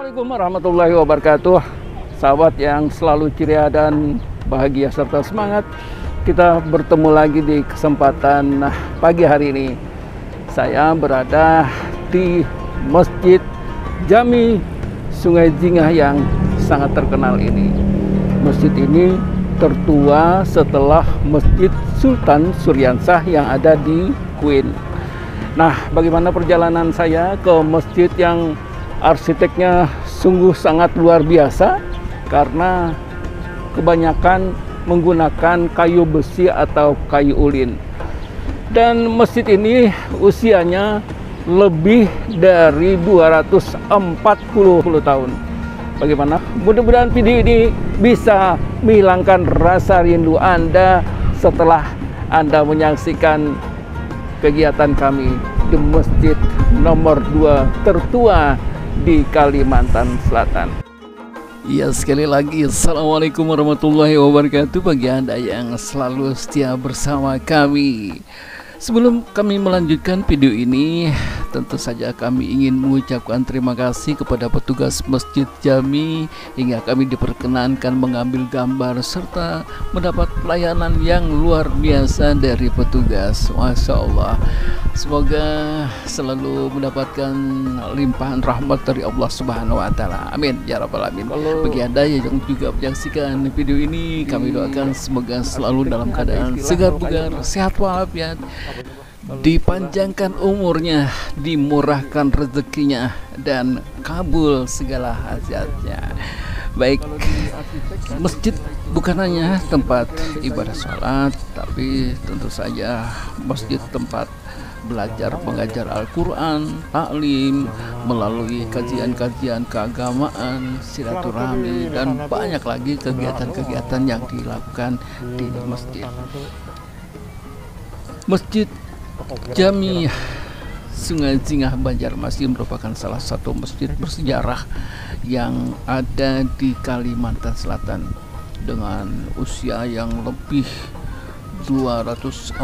Assalamualaikum warahmatullahi wabarakatuh. Sahabat yang selalu ceria dan bahagia serta semangat, kita bertemu lagi di kesempatan pagi hari ini. Saya berada di Masjid Jami Sungai Jingah yang sangat terkenal ini. Masjid ini tertua setelah Masjid Sultan Suryansah yang ada di Queen. Nah, bagaimana perjalanan saya ke masjid yang arsiteknya sungguh sangat luar biasa karena kebanyakan menggunakan kayu besi atau kayu ulin. Dan masjid ini usianya lebih dari 240 tahun. Bagaimana? Mudah-mudahan video ini bisa menghilangkan rasa rindu Anda setelah Anda menyaksikan kegiatan kami di masjid nomor 2 tertua di Kalimantan Selatan. Ya, sekali lagi Assalamualaikum warahmatullahi wabarakatuh bagi Anda yang selalu setia bersama kami. Sebelum kami melanjutkan video ini, tentu saja kami ingin mengucapkan terima kasih kepada petugas Masjid Jami hingga kami diperkenankan mengambil gambar serta mendapat pelayanan yang luar biasa dari petugas. Masya Allah, semoga selalu mendapatkan limpahan rahmat dari Allah Subhanahu wa Ta'ala. Amin ya rabbal alamin. Bagi Anda yang juga menyaksikan video ini, kami doakan semoga selalu dalam keadaan segar bugar, sehat walafiat, dipanjangkan umurnya, dimurahkan rezekinya, dan kabul segala hajatnya. Baik, masjid bukan hanya tempat ibadah sholat, tapi tentu saja masjid tempat belajar mengajar Al-Quran, taklim, melalui kajian-kajian keagamaan, silaturahmi, dan banyak lagi kegiatan-kegiatan yang dilakukan di masjid. Masjid Jami Sungai Jingah Banjarmasin merupakan salah satu masjid bersejarah yang ada di Kalimantan Selatan dengan usia yang lebih 245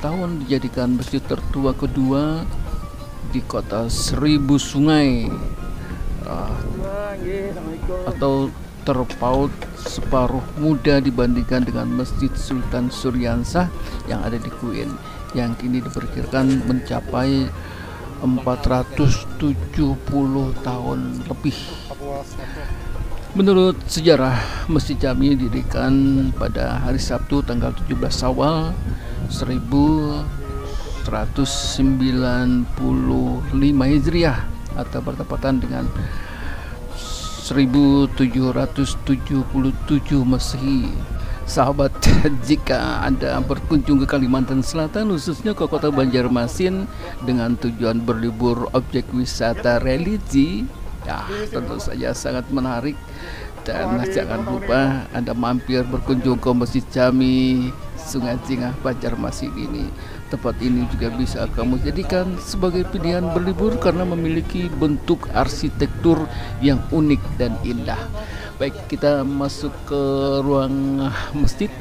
tahun, dijadikan masjid tertua kedua di kota Seribu Sungai atau terpaut separuh muda dibandingkan dengan Masjid Sultan Suryansah yang ada di Queen, yang kini diperkirakan mencapai 470 tahun lebih. Menurut sejarah, Masjid Jami didirikan pada hari Sabtu tanggal 17 Syawal 1195 Hijriah atau bertepatan dengan 1777 Masehi. Sahabat, jika Anda berkunjung ke Kalimantan Selatan, khususnya ke kota Banjarmasin dengan tujuan berlibur objek wisata religi, ya tentu saja sangat menarik. Dan jangan lupa Anda mampir berkunjung ke Masjid Jami Sungai Jingah Banjarmasin ini. Tempat ini juga bisa kamu jadikan sebagai pilihan berlibur karena memiliki bentuk arsitektur yang unik dan indah. Baik, kita masuk ke ruang masjid.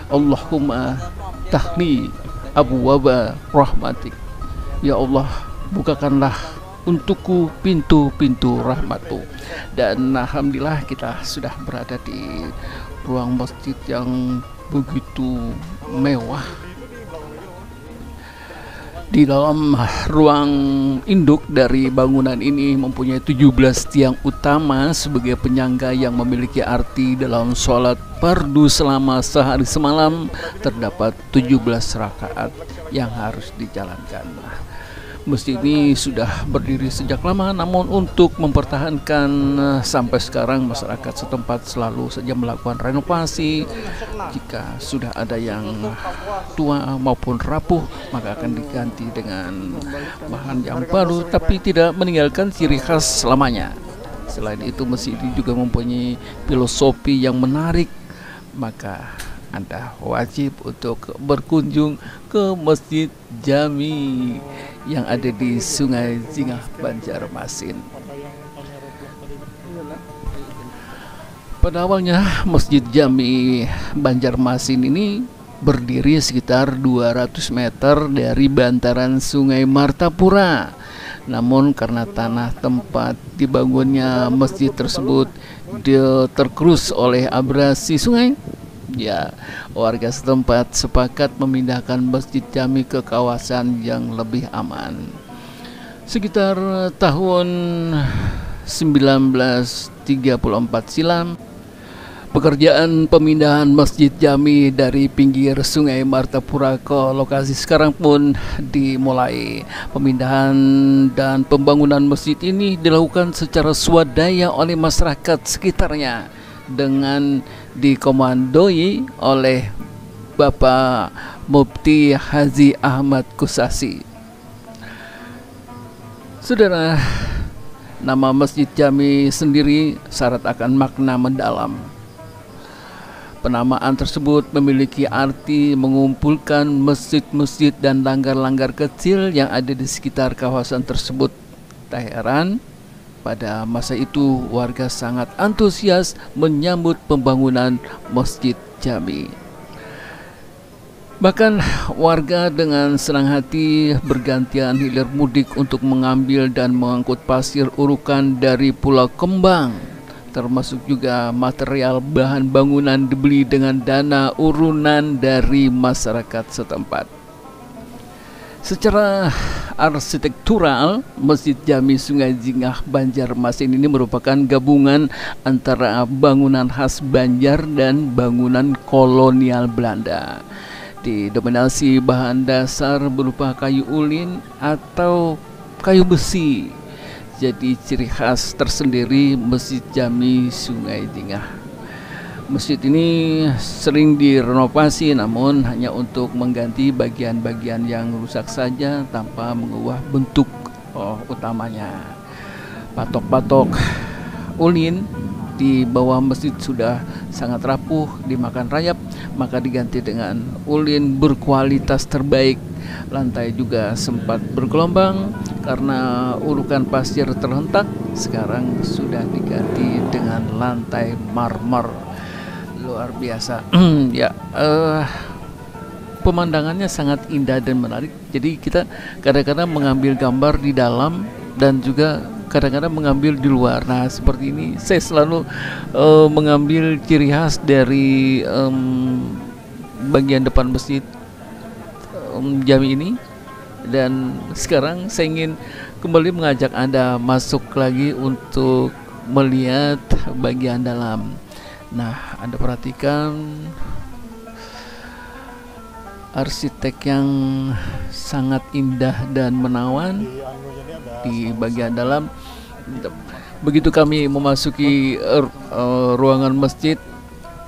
Allahumma tahli abwaaba rahmatik. Ya Allah, bukakanlah untukku pintu-pintu rahmatmu. Dan alhamdulillah kita sudah berada di ruang masjid yang begitu mewah. Di dalam ruang induk dari bangunan ini mempunyai 17 tiang utama sebagai penyangga yang memiliki arti dalam sholat fardu selama sehari semalam. Terdapat 17 rakaat yang harus dijalankan. Masjid ini sudah berdiri sejak lama, namun untuk mempertahankan sampai sekarang masyarakat setempat selalu saja melakukan renovasi. Jika sudah ada yang tua maupun rapuh, maka akan diganti dengan bahan yang baru, tapi tidak meninggalkan ciri khas selamanya. Selain itu, masjid ini juga mempunyai filosofi yang menarik, maka Anda wajib untuk berkunjung ke Masjid Jami yang ada di Sungai Jingah Banjarmasin. Pada awalnya Masjid Jami Banjarmasin ini berdiri sekitar 200 meter dari bantaran Sungai Martapura Namun karena tanah tempat dibangunnya masjid tersebut dia tergerus oleh abrasi sungai, ya warga setempat sepakat memindahkan masjid jami ke kawasan yang lebih aman. Sekitar tahun 1934 silam, pekerjaan pemindahan masjid jami dari pinggir sungai Martapura ke lokasi sekarang pun dimulai. Pemindahan dan pembangunan masjid ini dilakukan secara swadaya oleh masyarakat sekitarnya dengan dikomandoi oleh Bapak Mufti Haji Ahmad Kusasi. Saudara, nama Masjid Jami sendiri syarat akan makna mendalam. Penamaan tersebut memiliki arti mengumpulkan masjid-masjid dan langgar-langgar kecil yang ada di sekitar kawasan tersebut. Tak heran, pada masa itu warga sangat antusias menyambut pembangunan Masjid Jami. Bahkan warga dengan senang hati bergantian hilir mudik untuk mengambil dan mengangkut pasir urukan dari Pulau Kembang, termasuk juga material bahan bangunan dibeli dengan dana urunan dari masyarakat setempat. Secara arsitektural, Masjid Jami Sungai Jingah Banjarmasin ini merupakan gabungan antara bangunan khas Banjar dan bangunan kolonial Belanda. Didominasi bahan dasar berupa kayu ulin atau kayu besi. Jadi ciri khas tersendiri Masjid Jami Sungai Jingah. Masjid ini sering direnovasi, namun hanya untuk mengganti bagian-bagian yang rusak saja tanpa mengubah bentuk utamanya. Patok-patok ulin di bawah masjid sudah sangat rapuh dimakan rayap, maka diganti dengan ulin berkualitas terbaik. Lantai juga sempat bergelombang karena urukan pasir terhentak. Sekarang sudah diganti dengan lantai marmer. Luar biasa. Ya, pemandangannya sangat indah dan menarik. Jadi kita kadang-kadang mengambil gambar di dalam dan juga kadang-kadang mengambil di luar. Nah, seperti ini saya selalu mengambil ciri khas dari bagian depan masjid Jami ini. Dan sekarang saya ingin kembali mengajak Anda masuk lagi untuk melihat bagian dalam. Nah, Anda perhatikan arsitek yang sangat indah dan menawan di bagian dalam. Begitu kami memasuki ruangan masjid,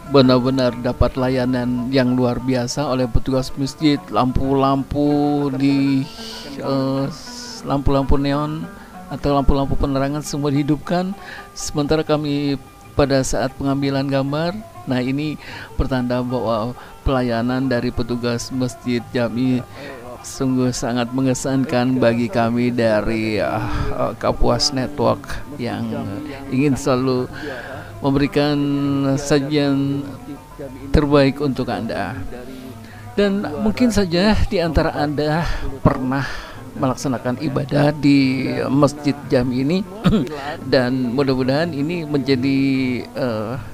benar-benar dapat layanan yang luar biasa oleh petugas masjid. Lampu-lampu di lampu-lampu neon atau lampu-lampu penerangan semua dihidupkan, sementara kami pada saat pengambilan gambar. Nah, ini pertanda bahwa pelayanan dari petugas Masjid Jami sungguh sangat mengesankan bagi kami dari Kapuas Network yang ingin selalu memberikan sajian terbaik untuk Anda. Dan mungkin saja di antara Anda pernah melaksanakan ibadah di Masjid Jami ini dan mudah-mudahan ini menjadi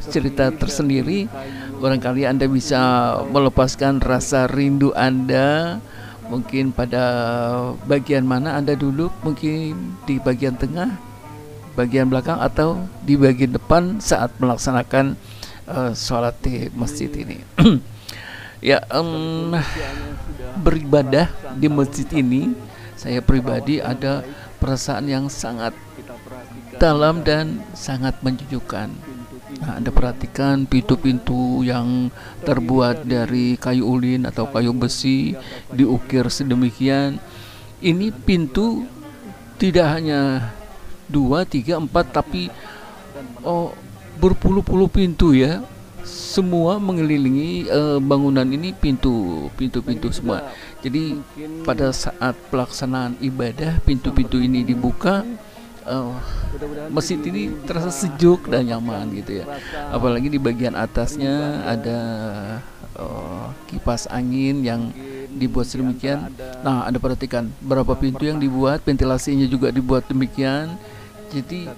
cerita tersendiri. Barangkali Anda bisa melepaskan rasa rindu Anda. Mungkin pada bagian mana Anda duduk, mungkin di bagian tengah, bagian belakang, atau di bagian depan saat melaksanakan sholat di masjid ini. Ya, beribadah di masjid ini, saya pribadi ada perasaan yang sangat dalam dan sangat menyejukkan. Nah, Anda perhatikan pintu-pintu yang terbuat dari kayu ulin atau kayu besi, diukir sedemikian. Ini pintu tidak hanya 2, 3, 4, tapi berpuluh-puluh pintu ya. Semua mengelilingi bangunan ini, pintu-pintu semua. Jadi pada saat pelaksanaan ibadah, pintu-pintu ini dibuka, masjid ini terasa sejuk dan nyaman gitu ya. Apalagi di bagian atasnya ada kipas angin yang dibuat sedemikian. Nah, Anda perhatikan berapa pintu yang dibuat, ventilasinya juga dibuat demikian. Jadi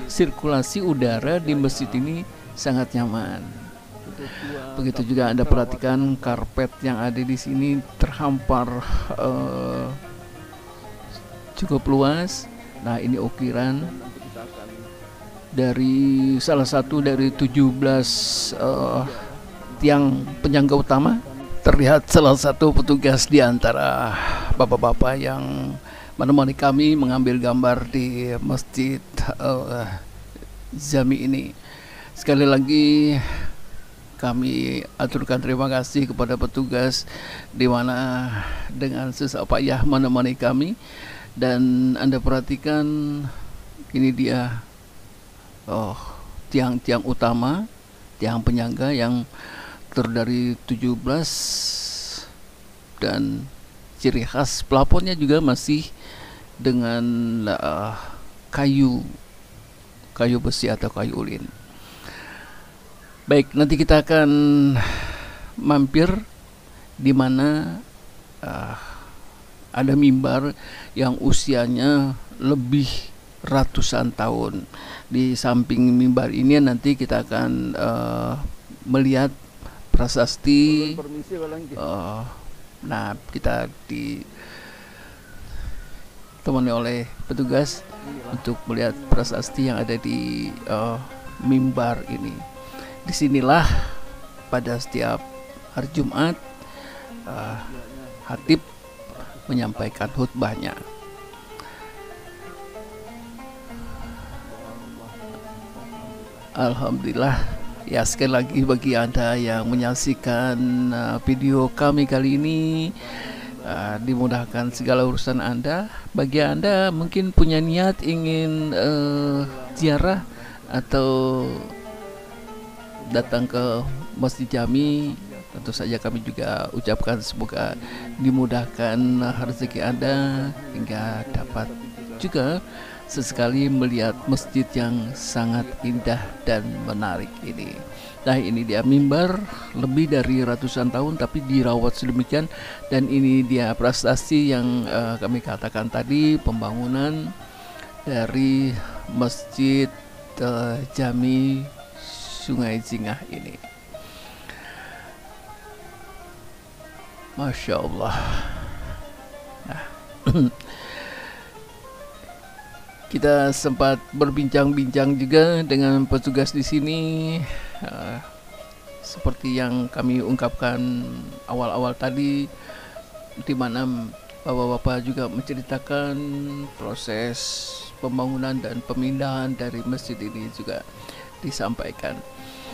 sirkulasi udara di masjid ini sangat nyaman. Begitu juga Anda perhatikan karpet yang ada di sini terhampar cukup luas. Nah, ini ukiran dari salah satu dari 17 tiang penyangga utama. Terlihat salah satu petugas di antara bapak-bapak yang menemani kami mengambil gambar di masjid Jami ini. Sekali lagi kami aturkan terima kasih kepada petugas di mana dengan susah payah menemani kami. Dan Anda perhatikan ini dia tiang-tiang utama, tiang penyangga yang terdiri dari 17, dan ciri khas plafonnya juga masih dengan kayu besi atau kayu ulin. Baik, nanti kita akan mampir di mana ada mimbar yang usianya lebih ratusan tahun. Di samping mimbar ini nanti kita akan melihat prasasti. Nah, kita ditemani oleh petugas untuk melihat prasasti yang ada di mimbar ini. Disinilah pada setiap hari Jumat khatib menyampaikan khutbahnya. Alhamdulillah. Ya, sekali lagi bagi Anda yang menyaksikan video kami kali ini, dimudahkan segala urusan Anda. Bagi Anda mungkin punya niat ingin ziarah atau datang ke Masjid Jami, tentu saja kami juga ucapkan semoga dimudahkan rezeki Anda hingga dapat juga sesekali melihat masjid yang sangat indah dan menarik ini. Nah, ini dia mimbar lebih dari ratusan tahun tapi dirawat sedemikian, dan ini dia prestasi yang kami katakan tadi, pembangunan dari Masjid Jami Sungai Jingah ini. Masya Allah. Nah, kita sempat berbincang-bincang juga dengan petugas di sini, seperti yang kami ungkapkan awal-awal tadi, di mana bapak-bapak juga menceritakan proses pembangunan dan pemindahan dari masjid ini juga disampaikan.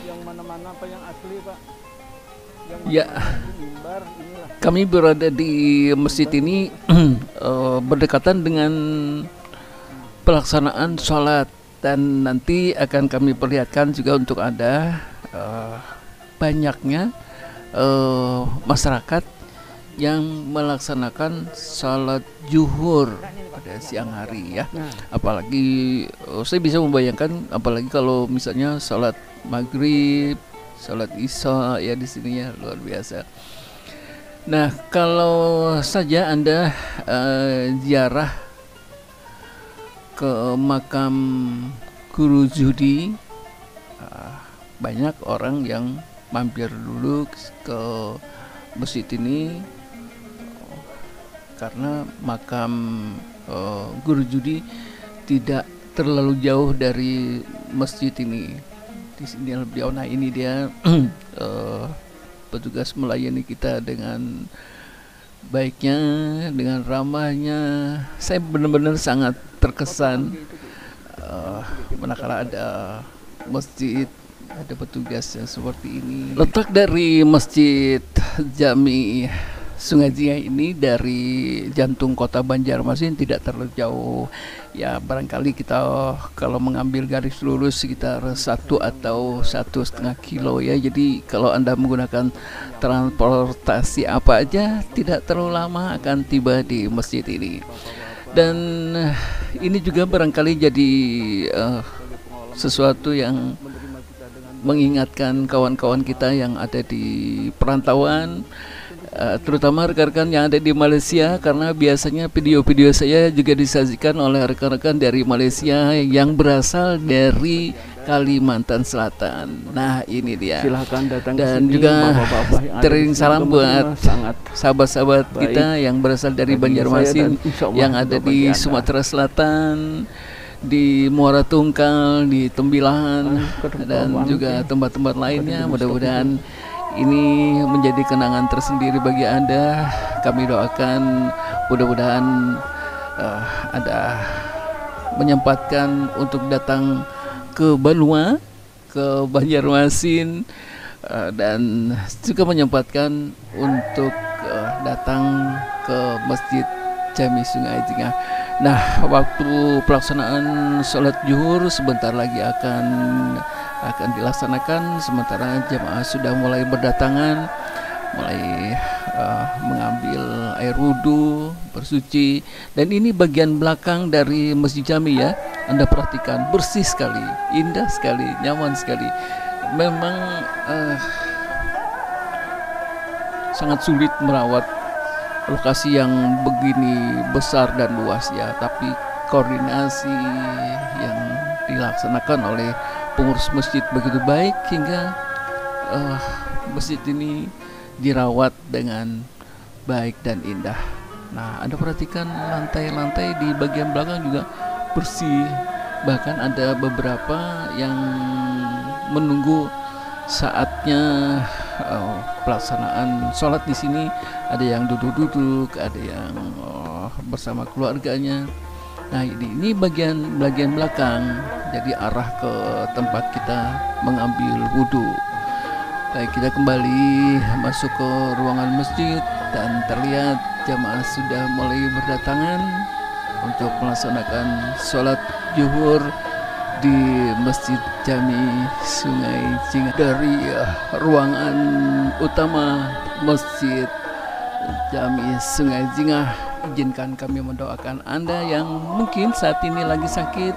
Yang mana-mana apa yang asli, Pak? Ya, kami berada di masjid ini berdekatan dengan pelaksanaan sholat, dan nanti akan kami perlihatkan juga untuk Anda banyaknya masyarakat yang melaksanakan sholat zuhur pada siang hari ya. Apalagi saya bisa membayangkan, apalagi kalau misalnya sholat maghrib, sholat isya ya di sini ya, luar biasa. Nah, kalau saja Anda ziarah ke makam Guru Zuhdi, banyak orang yang mampir dulu ke masjid ini karena makam Guru Zuhdi tidak terlalu jauh dari masjid ini. Di sini beliau, nah ini dia petugas melayani kita dengan baiknya, dengan ramahnya. Saya benar-benar sangat terkesan manakala ada masjid, ada petugas yang seperti ini. Letak dari Masjid Jami Sungai Jingah ini dari jantung kota Banjarmasin tidak terlalu jauh ya, barangkali kita kalau mengambil garis lurus sekitar 1 atau 1,5 kilo ya. Jadi kalau Anda menggunakan transportasi apa aja tidak terlalu lama akan tiba di masjid ini. Dan ini juga barangkali jadi sesuatu yang mengingatkan kawan-kawan kita yang ada di perantauan, terutama rekan-rekan yang ada di Malaysia, karena biasanya video-video saya juga disajikan oleh rekan-rekan dari Malaysia yang berasal dari Kalimantan Selatan. Nah, ini dia. Silahkan datang Dan ke sini, juga bapak-bapak yang ada tering di sini, salam buat teman-teman, sangat sahabat-sahabat baik kita yang berasal dari bagi Banjarmasin, saya dan insya Allah yang ada juga bagi di Anda. Sumatera Selatan, di Muara Tungkal, di Tembilahan, dan juga tempat-tempat lainnya. Mudah-mudahan ini menjadi kenangan tersendiri bagi Anda. Kami doakan mudah-mudahan Anda menyempatkan untuk datang ke Banua, ke Banjarmasin, dan juga menyempatkan untuk datang ke Masjid Jami Sungai Jingah. Nah, waktu pelaksanaan sholat zuhur sebentar lagi akan dilaksanakan, sementara jemaah sudah mulai berdatangan, mulai mengambil air wudhu, bersuci. Dan ini bagian belakang dari Masjid Jami ya, Anda perhatikan, bersih sekali, indah sekali, nyaman sekali. Memang sangat sulit merawat lokasi yang begini besar dan luas ya, tapi koordinasi yang dilaksanakan oleh pengurus masjid begitu baik hingga masjid ini dirawat dengan baik dan indah. Nah, Anda perhatikan lantai-lantai di bagian belakang juga bersih, bahkan ada beberapa yang menunggu saatnya pelaksanaan sholat di sini. Ada yang duduk-duduk, ada yang bersama keluarganya. Nah, ini bagian belakang, jadi arah ke tempat kita mengambil wudhu. Baik, kita kembali masuk ke ruangan masjid dan terlihat jamaah sudah mulai berdatangan untuk melaksanakan sholat zuhur di Masjid Jami Sungai Jingah. Dari ruangan utama Masjid Jami Sungai Jingah, izinkan kami mendoakan Anda yang mungkin saat ini lagi sakit,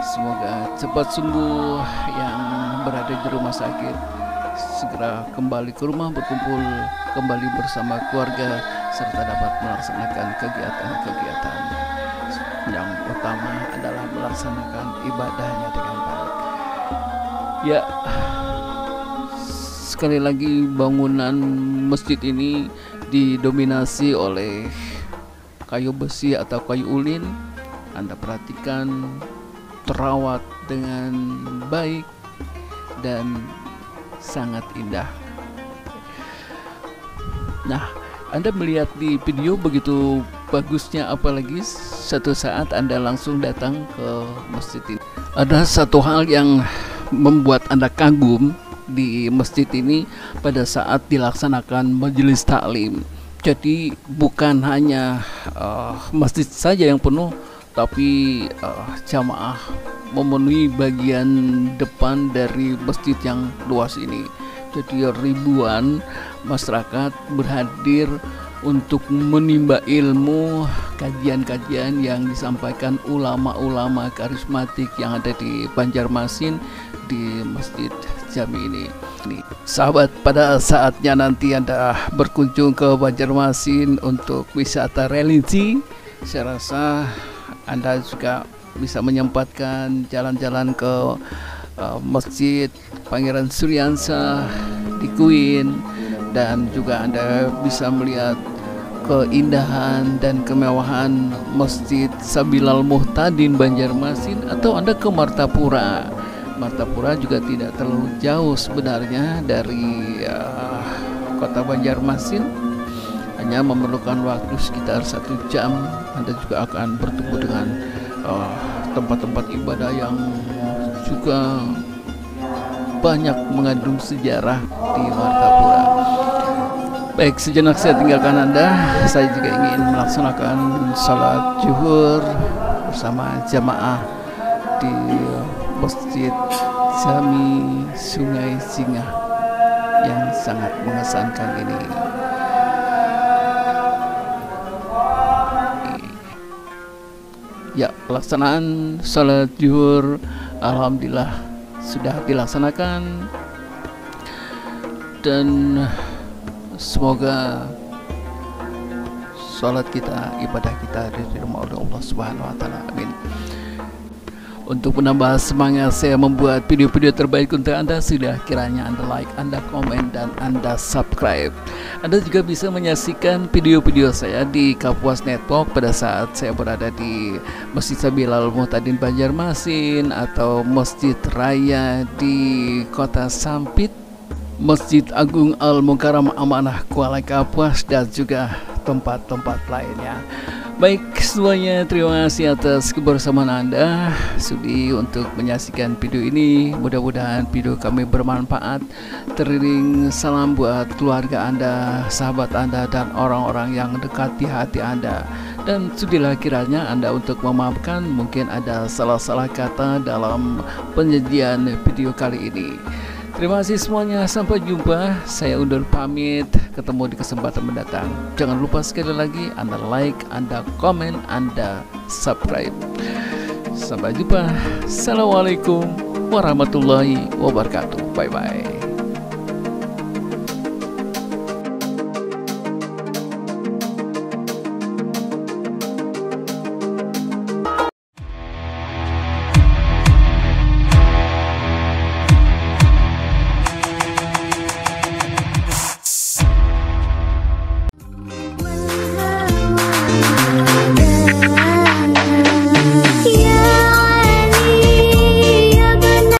semoga cepat sembuh. Yang berada di rumah sakit segera kembali ke rumah, berkumpul kembali bersama keluarga, serta dapat melaksanakan kegiatan-kegiatan. Yang utama adalah melaksanakan ibadahnya dengan baik. Ya, sekali lagi bangunan masjid ini didominasi oleh kayu besi atau kayu ulin. Anda perhatikan terawat dengan baik dan sangat indah. Nah, Anda melihat di video begitu bagusnya, apalagi satu saat Anda langsung datang ke masjid ini. Ada satu hal yang membuat Anda kagum di masjid ini pada saat dilaksanakan majelis taklim. Jadi bukan hanya masjid saja yang penuh, tapi jamaah memenuhi bagian depan dari masjid yang luas ini. Jadi ribuan masyarakat berhadir untuk menimba ilmu, kajian-kajian yang disampaikan ulama-ulama karismatik yang ada di Banjarmasin di Masjid Jami ini. Sahabat, pada saatnya nanti Anda berkunjung ke Banjarmasin untuk wisata religi, saya rasa Anda juga bisa menyempatkan jalan-jalan ke Masjid Pangeran Suryansa di Kuin, dan juga Anda bisa melihat keindahan dan kemewahan Masjid Sabilal Muhtadin Banjarmasin, atau Anda ke Martapura. Martapura juga tidak terlalu jauh sebenarnya dari kota Banjarmasin, hanya memerlukan waktu sekitar 1 jam. Anda juga akan bertemu dengan tempat-tempat ibadah yang juga banyak mengandung sejarah di Martapura. Baik, sejenak saya tinggalkan Anda. Saya juga ingin melaksanakan salat zuhur bersama jamaah di Masjid Jami Sungai Jingah yang sangat mengesankan ini. Ya, pelaksanaan salat zuhur alhamdulillah sudah dilaksanakan, dan semoga sholat kita, ibadah kita diterima oleh Allah Subhanahu wa taala. Amin. Untuk menambah semangat saya membuat video-video terbaik untuk Anda, sudah kiranya Anda like, Anda komen, dan Anda subscribe. Anda juga bisa menyaksikan video-video saya di Kapuas Network pada saat saya berada di Masjid Sabilal Muhtadin Banjarmasin atau Masjid Raya di Kota Sampit, Masjid Agung Al Mukarram Amanah Kuala Kapuas, dan juga tempat-tempat lainnya. Baik semuanya, terima kasih atas kebersamaan Anda sudi untuk menyaksikan video ini. Mudah-mudahan video kami bermanfaat. Teriring salam buat keluarga Anda, sahabat Anda, dan orang-orang yang dekat di hati Anda. Dan sudilah kiranya Anda untuk memaafkan mungkin ada salah-salah kata dalam penyajian video kali ini. Terima kasih semuanya, sampai jumpa. Saya undur pamit, ketemu di kesempatan mendatang. Jangan lupa sekali lagi Anda like, Anda komen, Anda subscribe. Sampai jumpa. Assalamualaikum warahmatullahi wabarakatuh. Bye bye.